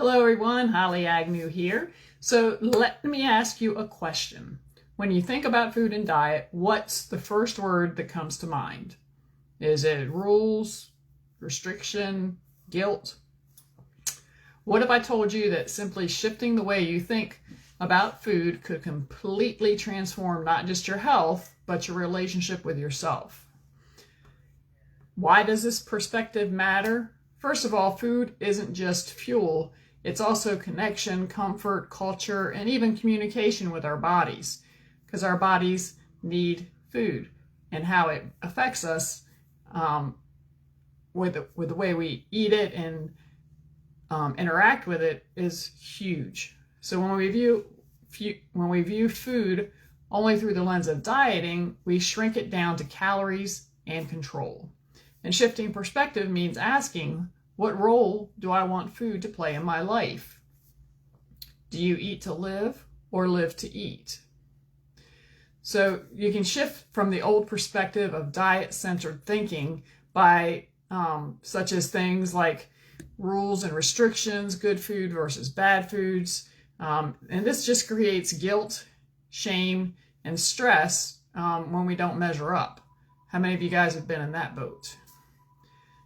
Hello everyone, Holly Agnew here. So let me ask you a question. When you think about food and diet, what's the first word that comes to mind? Is it rules, restriction, guilt? What if I told you that simply shifting the way you think about food could completely transform not just your health, but your relationship with yourself? Why does this perspective matter? First of all, food isn't just fuel. It's also connection, comfort, culture, and even communication with our bodies, because our bodies need food, and how it affects us with the way we eat it and interact with it is huge. So when we view food only through the lens of dieting, we shrink it down to calories and control. And shifting perspective means asking, what role do I want food to play in my life? Do you eat to live or live to eat? So you can shift from the old perspective of diet-centered thinking by such as things like rules and restrictions, good food versus bad foods. And this just creates guilt, shame, and stress when we don't measure up. How many of you guys have been in that boat?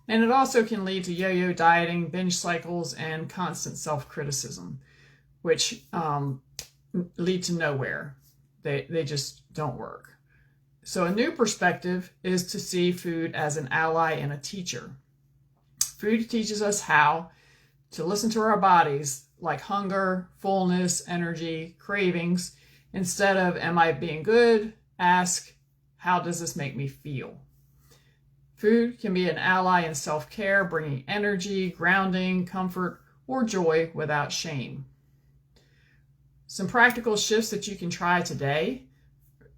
And it also can lead to yo-yo dieting, binge cycles, and constant self-criticism, which lead to nowhere. They just don't work. So a new perspective is to see food as an ally and a teacher. Food teaches us how to listen to our bodies, like hunger, fullness, energy, cravings. Instead of, am I being good? Ask, how does this make me feel? Food can be an ally in self-care, bringing energy, grounding, comfort, or joy without shame. Some practical shifts that you can try today.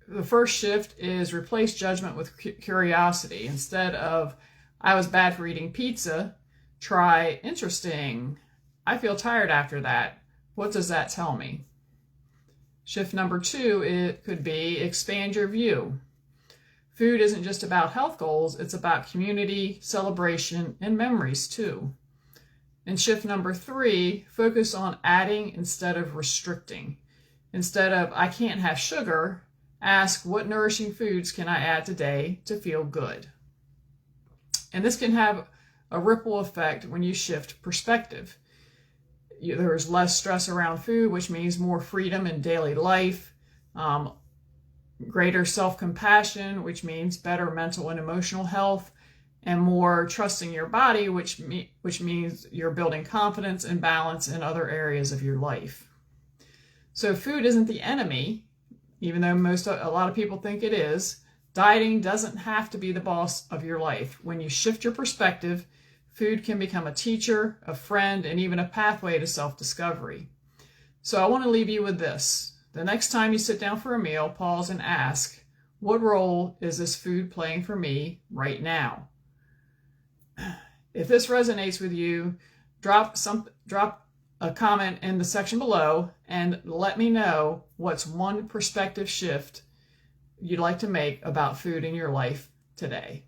The first shift is replace judgment with curiosity. Instead of, I was bad for eating pizza, try, interesting. I feel tired after that. What does that tell me? Shift number 2, it could be expand your view. Food isn't just about health goals, it's about community, celebration, and memories too. And shift number 3, focus on adding instead of restricting. Instead of, I can't have sugar, ask, what nourishing foods can I add today to feel good? And this can have a ripple effect when you shift perspective. There's less stress around food, which means more freedom in daily life. Greater self-compassion, which means better mental and emotional health, and more trusting your body, which means you're building confidence and balance in other areas of your life. So food isn't the enemy, even though a lot of people think it is. Dieting doesn't have to be the boss of your life. When you shift your perspective, food can become a teacher, a friend, and even a pathway to self-discovery. So I want to leave you with this. The next time you sit down for a meal, pause and ask, what role is this food playing for me right now? If this resonates with you, drop a comment in the section below and let me know what's one perspective shift you'd like to make about food in your life today.